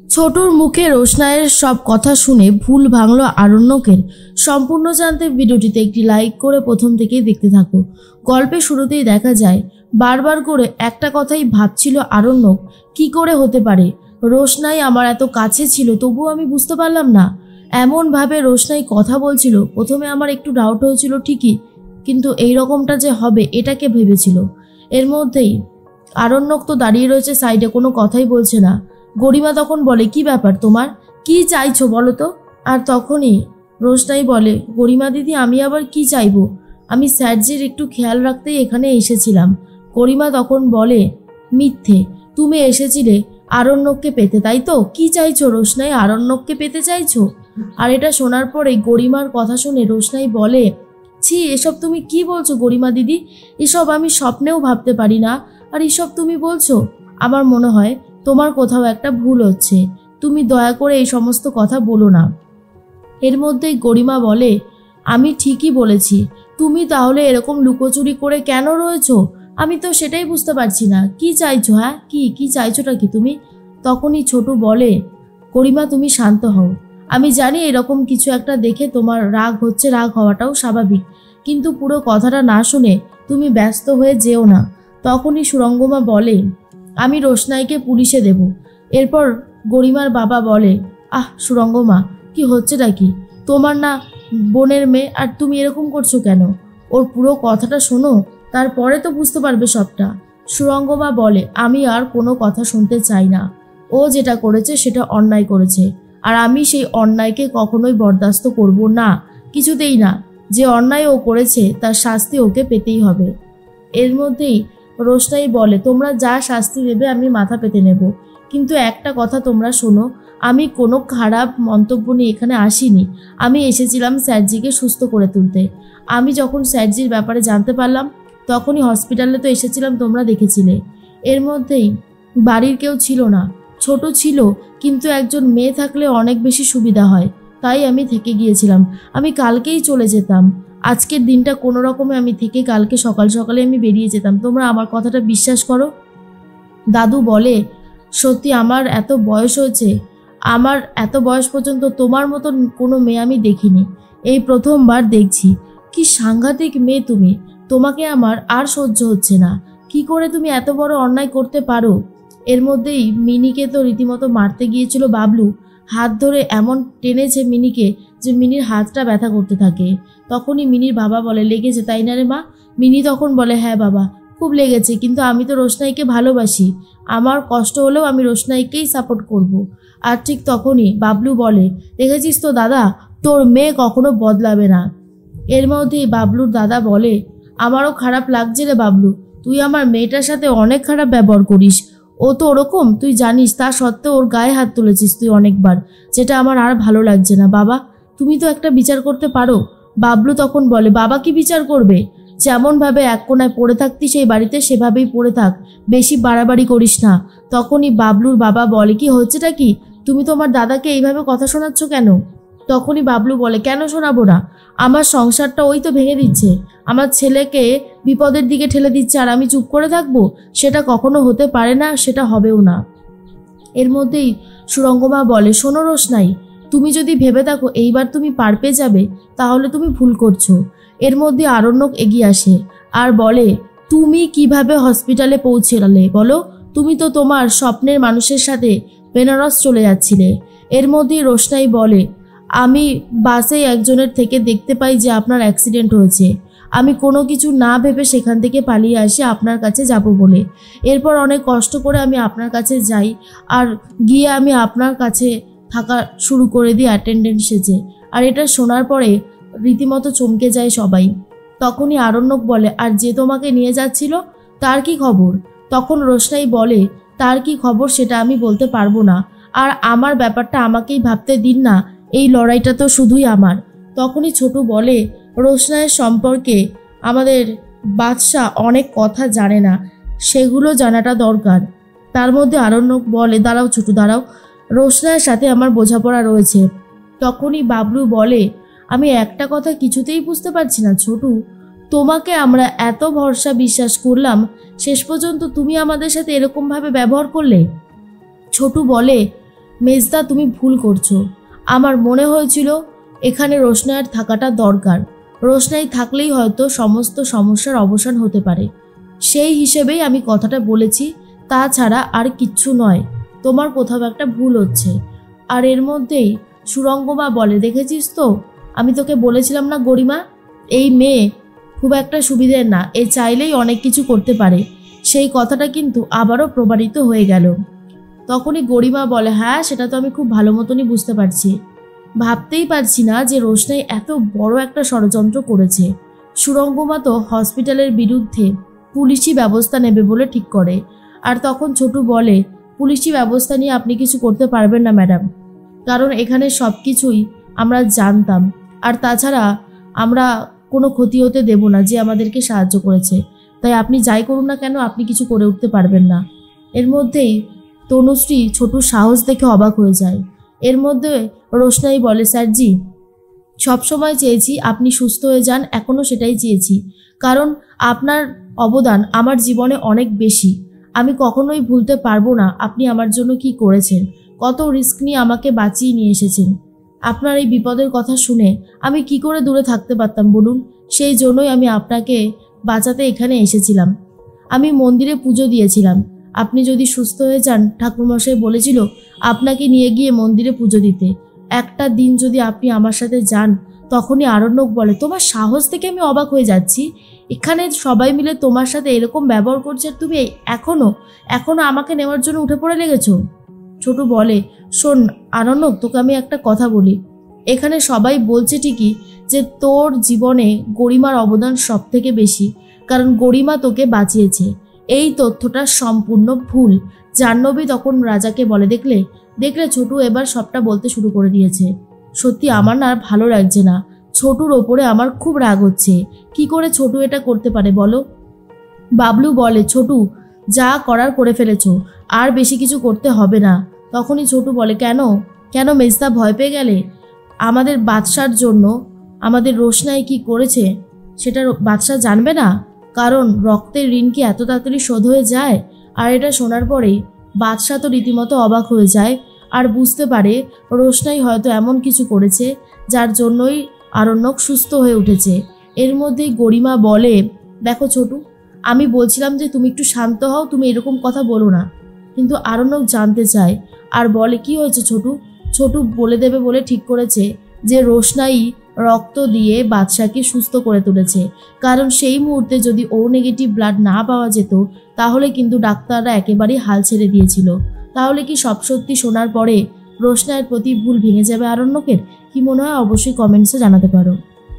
ছোটুর মুখে রোশনাইয়ের সব কথা শুনে ভুল ভাঙল আরণ্যকের। সম্পূর্ণ জানতে ভিডিওটিতে একটি লাইক করে প্রথম থেকেই দেখতে থাকো। গল্পের শুরুতেই দেখা যায় বারবার করে একটা কথাই ভাবছিল আরণ্যক, কি করে হতে পারে রোশনাই আমার এত কাছে ছিল তবুও আমি বুঝতে পারলাম না। এমনভাবে রোশনাই কথা বলছিল, প্রথমে আমার একটু ডাউট হয়েছিল ঠিকই, কিন্তু এই রকমটা যে হবে এটাকে ভেবেছিল। এর মধ্যেই আরণ্যক তো দাঁড়িয়ে রয়েছে সাইডে, কোনো কথাই বলছে না। গরিমা তখন বলে, কি ব্যাপার তোমার, কি চাইছো বলো তো? আর তখনই রোশনাই বলে, গরিমা দিদি আমি আবার কি চাইবো, আমি স্যারজির একটু খেয়াল রাখতেই এখানে এসেছিলাম। গরিমা তখন বলে, মিথ্যে, তুমি এসেছিলে আরণ্যককে পেতে, তাই তো? কি চাইছো রোশনাই, আরণ্যককে পেতে চাইছো? আর এটা শোনার পরে গরিমার কথা শুনে রোশনাই বলে, ছি এসব তুমি কি বলছো গরিমা দিদি, এসব আমি স্বপ্নেও ভাবতে পারি না। আর এসব তুমি বলছো, আমার মনে হয় তোমার কোথাও একটা ভুল হচ্ছে, তুমি দয়া করে এই সমস্ত কথা বলো না। এর মধ্যেই গরিমা বলে, আমি ঠিকই বলেছি, তুমি তাহলে এরকম লুকোচুরি করে কেন রয়েছো? আমি তো সেটাই বুঝতে পারছি না, কি চাইছো? হ্যাঁ কি চাইছোটা কি তুমি? তখনই ছোটু বলে, গরিমা তুমি শান্ত হও, আমি জানি এরকম কিছু একটা দেখে তোমার রাগ হচ্ছে, রাগ হওয়াটাও স্বাভাবিক, কিন্তু পুরো কথাটা না শুনে তুমি ব্যস্ত হয়ে যেও না। তখনই সুরঙ্গমা বলে, আমি রোশনাইকে পুলিশে দেব। এরপর গরিমার বাবা বলে, আহ সুরঙ্গমা, কি হচ্ছেটা কি? তোমার না বোনের মেয়ে, আর তুমি এরকম করছো কেন? ওর পুরো কথাটা শোনো, তারপরে তো বুঝতে পারবে সবটা। সুরঙ্গমা বলে, আমি আর কোনো কথা শুনতে চাই না, ও যেটা করেছে সেটা অন্যায় করেছে, আর আমি সেই অন্যায়কে কখনোই বরদাস্ত করব না, কিছুতেই না। যে অন্যায় ও করেছে তার শাস্তি ওকে পেতেই হবে। এর মধ্যেই রোশনাই বলে, তোমরা যা শাস্তি দেবে আমি মাথা পেতে নেব, কিন্তু একটা কথা তোমরা শোনো, আমি কোনো খারাপ মন্তব্য নিয়ে এখানে আসিনি, আমি এসেছিলাম স্যারজিকে সুস্থ করে তুলতে। আমি যখন স্যারজির ব্যাপারে জানতে পারলাম তখনই হসপিটালে তো এসেছিলাম, তোমরা দেখেছিলে। এর মধ্যেই বাড়ির কেউ ছিল না, ছোট ছিল, কিন্তু একজন মেয়ে থাকলে অনেক বেশি সুবিধা হয়, তাই আমি থেকে গিয়েছিলাম। আমি কালকেই চলে যেতাম, আজকের দিনটা কোনো রকমে আমি থেকে কালকে সকাল সকালে আমি বেরিয়ে যেতাম, তোমরা আমার কথাটা বিশ্বাস করো। দাদু বলে, সত্যি আমার এত বয়স হয়েছে, আমার এত বয়স পর্যন্ত তোমার মতন কোনো মেয়ে আমি দেখিনি, এই প্রথমবার দেখছি। কি সাংঘাতিক মেয়ে তুমি, তোমাকে আমার আর সহ্য হচ্ছে না, কি করে তুমি এত বড় অন্যায় করতে পারো? এর মধ্যেই মিনিকে তো রীতিমতো মারতে গিয়েছিল বাবলু, হাত ধরে এমন টেনেছে মিনিকে যে মিনির হাতটা ব্যথা করতে থাকে। তখনই মিনির বাবা বলে, লেগেছে তাই না রে মা? মিনি তখন বলে, হ্যাঁ বাবা খুব লেগেছে, কিন্তু আমি তো রোশনাইকে ভালোবাসি, আমার কষ্ট হলেও আমি রোশনাইকেই সাপোর্ট করব। আর ঠিক তখনই বাবলু বলে, দেখেছিস তো দাদা, তোর মেয়ে কখনো বদলাবে না। এর মধ্যেই বাবলুর দাদা বলে, আমারও খারাপ লাগছে রে বাবলু, তুই আমার মেয়েটার সাথে অনেক খারাপ ব্যবহার করিস, ও তো ওরকম তুই জানিস, তা সত্ত্বেও ওর গায়ে হাত তুলেছিস তুই অনেকবার, যেটা আমার আর ভালো লাগছে না। বাবা তুমি তো একটা বিচার করতে পারো। বাবলু তখন বলে, বাবা কি বিচার করবে? যেমনভাবে এক কোনায় পড়ে থাকতি সেই বাড়িতে সেভাবেই পড়ে থাক, বেশি বাড়াবাড়ি করিস না। তখনই বাবলুর বাবা বলে, কি হচ্ছেটা কি, তুমি তোমার দাদাকে এইভাবে কথা শোনাচ্ছ কেন? তখনই বাবলু বলে, কেন শোনাবো না, আমার সংসারটা ওই তো ভেঙে দিচ্ছে, আমার ছেলেকে বিপদের দিকে ঠেলে দিচ্ছে, আর আমি চুপ করে থাকবো? সেটা কখনো হতে পারে না, সেটা হবেও না। এর মধ্যেই সুরঙ্গমা বলে, শোনো রোশনাই, তুমি যদি ভেবে থাকো এইবার তুমি পার পেয়ে যাবে তাহলে তুমি ভুল করছো। এর মধ্যে আরণ্যক এগিয়ে আসে আর বলে, তুমি কিভাবে হসপিটালে পৌঁছালে বলো? তুমি তো তোমার স্বপ্নের মানুষের সাথে বেনারস চলে যাচ্ছিলে। এর মধ্যেই রোশনাই বলে, আমি বাসে একজনের থেকে দেখতে পাই যে আপনার অ্যাক্সিডেন্ট হয়েছে, আমি কোনো কিছু না ভেবে সেখান থেকে পালিয়ে আসি আপনার কাছে যাব বলে। এরপর অনেক কষ্ট করে আমি আপনার কাছে যাই, আর গিয়ে আমি আপনার কাছে থাকা শুরু করে দিই অ্যাটেন্ডেন্ট সেজে। আর এটা শোনার পরে রীতিমতো চমকে যায় সবাই। তখনই আরণ্যক বলে, আর যে তোমাকে নিয়ে যাচ্ছিল তার কি খবর? তখন রোশনাই বলে, তার কি খবর সেটা আমি বলতে পারবো না, আর আমার ব্যাপারটা আমাকেই ভাবতে দিন না, এই লড়াইটা তো শুধুই আমার। তখনই ছোটু বলে, রোশনাইয়ের সম্পর্কে আমাদের বাদশা অনেক কথা জানে না, সেগুলো জানাটা দরকার। তার মধ্যে আরণ্যক বলে, দাঁড়াও ছোটু দাঁড়াও, রোশনাইয়ের সাথে আমার বোঝাপড়া রয়েছে। তখনই বাবলু বলে, আমি একটা কথা কিছুতেই বুঝতে পারছি না ছোটু, তোমাকে আমরা এত ভরসা বিশ্বাস করলাম, শেষ পর্যন্ত তুমি আমাদের সাথে এরকমভাবে ব্যবহার করলে। ছোটু বলে, মেজদা তুমি ভুল করছো। আমার মনে হয়েছিল এখানে রোশনাইয়ের থাকাটা দরকার। রোশনাই থাকলেই হয়তো সমস্ত সমস্যার অবসান হতে পারে, সেই হিসেবেই আমি কথাটা বলেছি, তাছাড়া আর কিচ্ছু নয়। তোমার কোথাও একটা ভুল হচ্ছে। আর এর মধ্যেই সুরঙ্গমা বলে, দেখেছিস তো, আমি তোকে বলেছিলাম না গরিমা, এই মেয়ে খুব একটা সুবিধের না, এ চাইলেই অনেক কিছু করতে পারে। সেই কথাটা কিন্তু আবারও প্রমাণিত হয়ে গেল। তখনই গরিমা বলে, হ্যাঁ সেটা তো আমি খুব ভালো মতনই বুঝতে পারছি। ভাবতেই পারছি না যে রোশনাই এত বড় একটা ষড়যন্ত্র করেছে। সুরঙ্গমা তো হসপিটালের বিরুদ্ধে পুলিশি ব্যবস্থা নেবে বলে ঠিক করে। আর তখন ছোটু বলে, পুলিশি ব্যবস্থা নিয়ে আপনি কিছু করতে পারবেন না ম্যাডাম, কারণ এখানে সব কিছুই আমরা জানতাম। আর তাছাড়া আমরা কোনো ক্ষতি হতে দেব না যে আমাদেরকে সাহায্য করেছে। তাই আপনি যাই করুন না কেন, আপনি কিছু করে উঠতে পারবেন না। এর মধ্যেই তনুশ্রী ছোটুর সাহস দেখে অবাক হয়ে যায়। এর মধ্যে রোশনাই বলে, স্যারজি, সবসময় চেয়েছি আপনি সুস্থ হয়ে যান, এখনও সেটাই চেয়েছি, কারণ আপনার অবদান আমার জীবনে অনেক বেশি। আমি কখনোই ভুলতে পারবো না আপনি আমার জন্য কি করেছেন, কত রিস্ক নিয়ে আমাকে বাঁচিয়ে নিয়ে এসেছেন। আপনার এই বিপদের কথা শুনে আমি কি করে দূরে থাকতে পারতাম বলুন? সেই জন্যই আমি আপনাকে বাঁচাতে এখানে এসেছিলাম। আমি মন্দিরে পুজো দিয়েছিলাম। আপনি যদি সুস্থ হয়ে যান, ঠাকুরমশাই বলেছিল আপনাকে নিয়ে গিয়ে মন্দিরে পুজো দিতে। একটা দিন যদি আপনি আমার সাথে যান। তখনই আরণ্যক বলে, তোমার সাহস থেকে আমি অবাক হয়ে যাচ্ছি। এখানে সবাই মিলে তোমার সাথে এরকম ব্যবহার করছে, আর তুমি এখনো আমাকে নেওয়ার জন্য উঠে পড়ে লেগেছো। ছোটু বলে, শোন আরণ্যক, তোকে আমি একটা কথা বলি। এখানে সবাই বলছে ঠিকই যে তোর জীবনে গরিমার অবদান সব থেকে বেশি, কারণ গরিমা তোকে বাঁচিয়েছে। এই তথ্যটা সম্পূর্ণ ভুল। জাহ্নবী তখন রাজাকে বলে, দেখলে ছোটু এবার সবটা বলতে শুরু করে দিয়েছে। সত্যি আমার না ভালো লাগছে না। ছোটুর ওপরে আমার খুব রাগ হচ্ছে। কি করে ছোটু এটা করতে পারে বলো? বাবলু বলে, ছোটু যা করার করে ফেলেছো, আর বেশি কিছু করতে হবে না। তখনই ছোটু বলে, কেন মেজদা ভয় পেয়ে গেলে? আমাদের বাদশার জন্য আমাদের রোশনাই কি করেছে সেটা বাদশা জানবে না? কারণ রক্তের ঋণ কি এত তাড়াতাড়ি শোধ হয়ে যায়? আর এটা শোনার পরেই বাদশা তো রীতিমতো অবাক হয়ে যায় আর বুঝতে পারে রোশনাই হয়তো এমন কিছু করেছে যার জন্যই আরণ্যক সুস্থ হয়ে উঠেছে। এর মধ্যেই গরিমা বলে, দেখো ছোটু, আমি বলছিলাম যে তুমি একটু শান্ত হও, তুমি এরকম কথা বলো না। কিন্তু আরণ্যক জানতে চায় আর বলে, কি হয়েছে ছোটু বলে দেবে বলে ঠিক করেছে যে রোশনাই রক্ত দিয়ে বাদশাকে সুস্থ করে তুলেছে। কারণ সেই মুহূর্তে যদি ও নেগেটিভ ব্লাড না পাওয়া যেত, তাহলে কিন্তু ডাক্তাররা একেবারেই হাল ছেড়ে দিয়েছিল। তাহলে কি সব সত্যি শোনার পরে রোশনাইয়ের প্রতি ভুল ভেঙে যাবে আরণ্যকের? কি মনে হয় অবশ্যই কমেন্টসে জানাতে পারো।